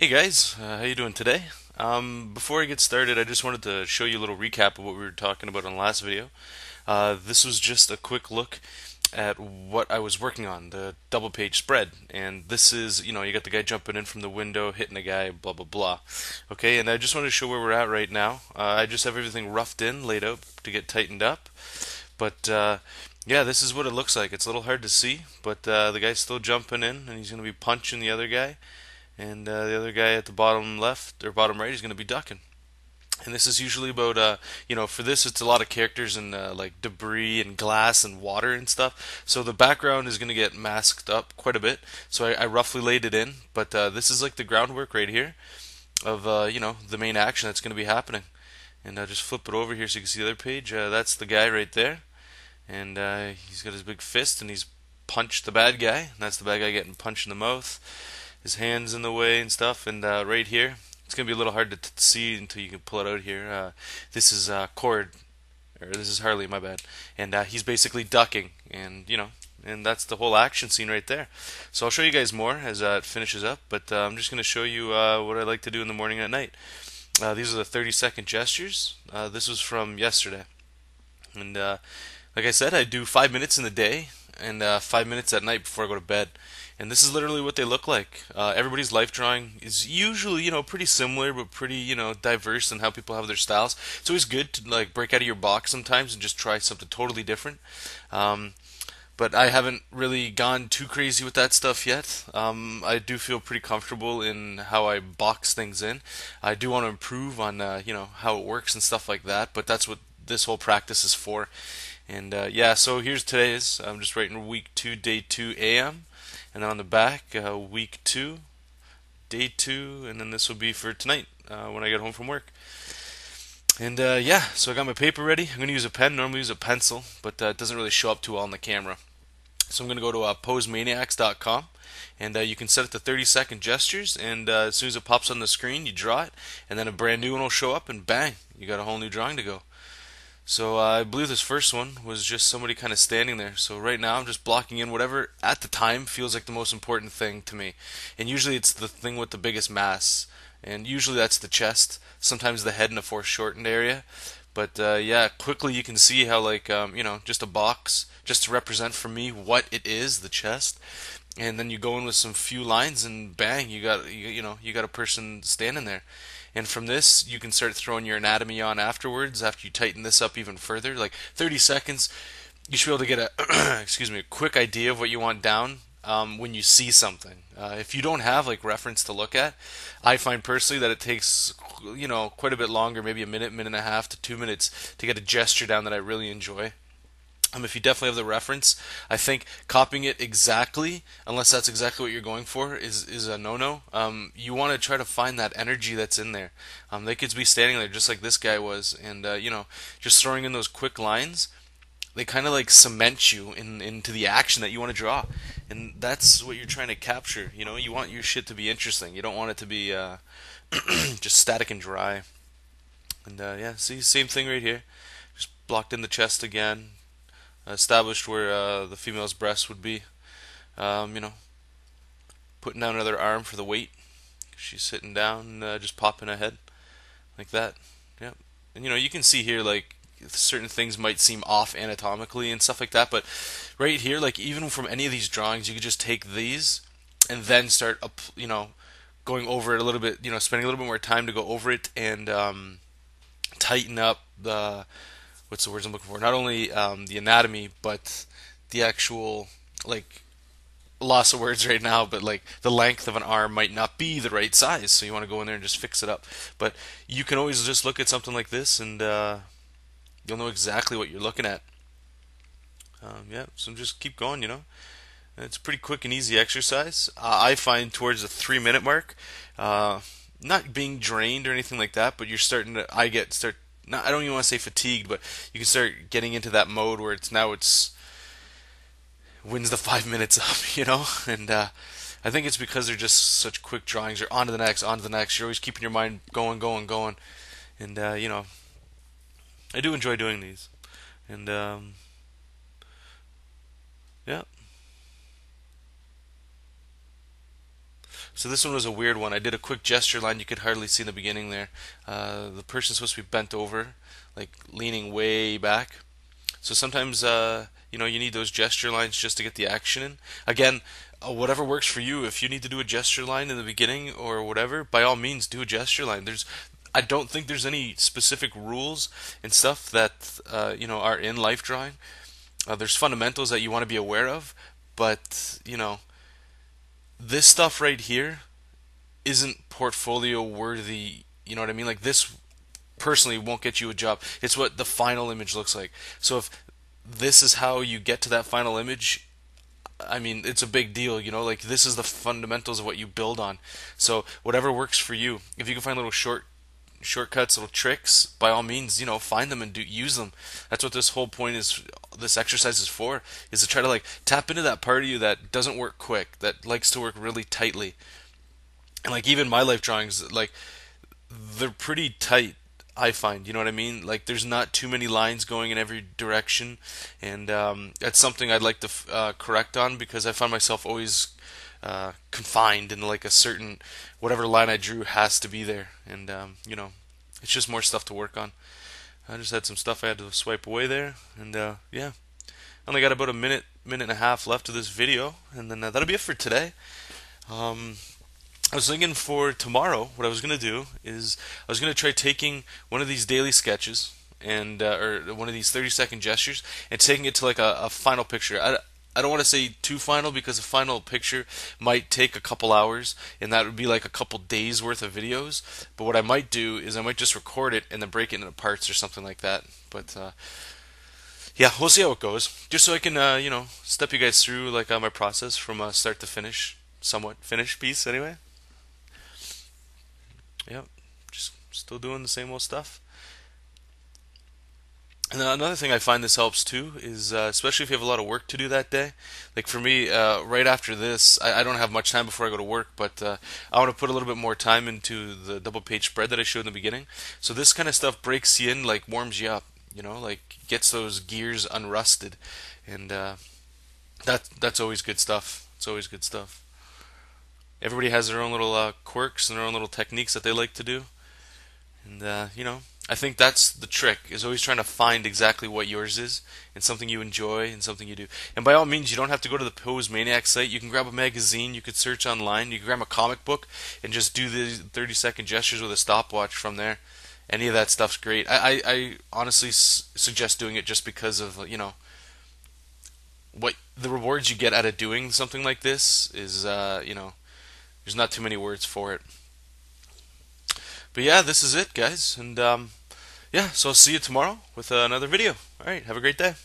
Hey guys, how you doing today? Before I get started, I just wanted to show you a little recap of what we were talking about on the last video. This was just a quick look at what I was working on, the double page spread. And this is, you got the guy jumping in from the window, hitting a guy, blah, blah, blah. Okay, and I just wanted to show where we're at right now. I just have everything roughed in, laid out to get tightened up. But, yeah, this is what it looks like. It's a little hard to see, but the guy's still jumping in, and he's going to be punching the other guy. And the other guy at the bottom left or bottom right is going to be ducking. And this is usually about, for this it's a lot of characters and like debris and glass and water and stuff. So the background is going to get masked up quite a bit. So I roughly laid it in, but this is like the groundwork right here of, the main action that's going to be happening. And I'll just flip it over here so you can see the other page. That's the guy right there. And he's got his big fist and he's punched the bad guy. And that's the bad guy getting punched in the mouth. His hands in the way and stuff. And right here, it's gonna be a little hard to see until you can pull it out here. This is Cord, or this is Harley, my bad, and he's basically ducking, and and that's the whole action scene right there. So I'll show you guys more as it finishes up, but I'm just gonna show you what I like to do in the morning and at night. These are the 30-second gestures. This was from yesterday, and like I said, I do 5 minutes in the day and 5 minutes at night before I go to bed. And this is literally what they look like. Everybody's life drawing is usually, pretty similar, but pretty, diverse in how people have their styles. It's always good to like break out of your box sometimes and just try something totally different. Um, but I haven't really gone too crazy with that stuff yet. I do feel pretty comfortable in how I box things in. I do want to improve on, how it works and stuff like that. But that's what this whole practice is for. And yeah, so here's today's. I'm just writing week 2, day 2 AM. And then on the back, week 2, day 2, and then this will be for tonight when I get home from work. And yeah, so I got my paper ready. I'm going to use a pen. Normally use a pencil, but it doesn't really show up too well on the camera. So I'm going to go to posemaniacs.com, and you can set it to 30-second gestures, and as soon as it pops on the screen, you draw it, and then a brand new one will show up, and bang, you got a whole new drawing to go. So I believe this first one was just somebody kind of standing there. So right now I'm just blocking in whatever at the time feels like the most important thing to me. And usually it's the thing with the biggest mass. And usually that's the chest, sometimes the head in a foreshortened area. But yeah, quickly you can see how like just a box just to represent for me what it is, the chest. And then you go in with some few lines and bang, you got a person standing there. And from this, you can start throwing your anatomy on afterwards after you tighten this up even further. Like 30 seconds, you should be able to get a a quick idea of what you want down when you see something. If you don't have like reference to look at, I find personally that it takes quite a bit longer, maybe a minute, minute and a half to 2 minutes to get a gesture down that I really enjoy. If you definitely have the reference, I think copying it exactly, unless that's exactly what you're going for, is a no-no. You want to try to find that energy that's in there. They could be standing there just like this guy was, and just throwing in those quick lines. They kind of like cement you into the action that you want to draw, and that's what you're trying to capture. You want your shit to be interesting. You don't want it to be just static and dry. And yeah, see, same thing right here. Just blocked in the chest again, established where the female's breast would be. Um, you know, Putting down another arm for the weight. She's sitting down, just popping ahead like that. Yep. And you can see here like certain things might seem off anatomically and stuff like that, but right here, like even from any of these drawings, you could just take these and then start up, going over it a little bit. Spending a little bit more time to go over it and tighten up the what's the words I'm looking for? Not only the anatomy, but the actual like loss of words right now, but like the length of an arm might not be the right size, so you want to go in there and just fix it up. But you can always just look at something like this, and you'll know exactly what you're looking at. Yeah, so just keep going. It's a pretty quick and easy exercise. I find towards the 3 minute mark, not being drained or anything like that, but you're starting to. I don't even want to say fatigued, but you can start getting into that mode where it's wins the 5 minutes up, And I think it's because they're just such quick drawings. You're on to the next, on to the next. You're always keeping your mind going, going, going, and I do enjoy doing these, and yeah. So this one was a weird one. I did a quick gesture line you could hardly see in the beginning there. The person's supposed to be bent over, like leaning way back. So sometimes, you need those gesture lines just to get the action in. Again, whatever works for you. If you need to do a gesture line in the beginning or whatever, by all means, do a gesture line. I don't think there's any specific rules and stuff that are in life drawing. There's fundamentals that you want to be aware of, but this stuff right here isn't portfolio worthy. You know what I mean? Like this personally won't get you a job. It's what the final image looks like. So if this is how you get to that final image, I mean, it's a big deal, like this is the fundamentals of what you build on. So whatever works for you. If you can find little shortcuts, little tricks, by all means, find them and use them. That's what this whole point is. This exercise is for, is to try to like tap into that part of you that doesn't work quick, that likes to work really tightly. And like even my life drawings, like they're pretty tight. I find, you know what I mean? Like, there's not too many lines going in every direction, and that's something I'd like to correct on because I find myself always confined in like a certain whatever line I drew has to be there, and it's just more stuff to work on. I just had some stuff I had to swipe away there, and yeah, only got about a minute and a half left of this video, and then that'll be it for today. I was thinking for tomorrow, what I was going to do is I was going to try taking one of these daily sketches and or one of these 30-second gestures and taking it to like a final picture. I don't want to say too final because a final picture might take a couple hours and that would be like a couple days worth of videos. But what I might do is I might just record it and then break it into parts or something like that. But yeah, we'll see how it goes. Just so I can step you guys through like my process from start to finish, somewhat finished piece anyway. Yep, just still doing the same old stuff. And another thing I find this helps too is, especially if you have a lot of work to do that day. Like for me, right after this, I don't have much time before I go to work, but I want to put a little bit more time into the double page spread that I showed in the beginning. So this kind of stuff breaks you in, like warms you up, like gets those gears unrusted, and that's always good stuff. It's always good stuff. Everybody has their own little quirks and their own little techniques that they like to do, and I think that's the trick, is always trying to find exactly what yours is and something you enjoy and something you do. And by all means, you don't have to go to the Pose Maniac site. You can grab a magazine, you could search online, you can grab a comic book and just do the 30-second gestures with a stopwatch from there. Any of that stuff's great. I honestly suggest doing it just because of what the rewards you get out of doing something like this is there's not too many words for it. But yeah, this is it, guys. And yeah, so I'll see you tomorrow with another video. All right, have a great day.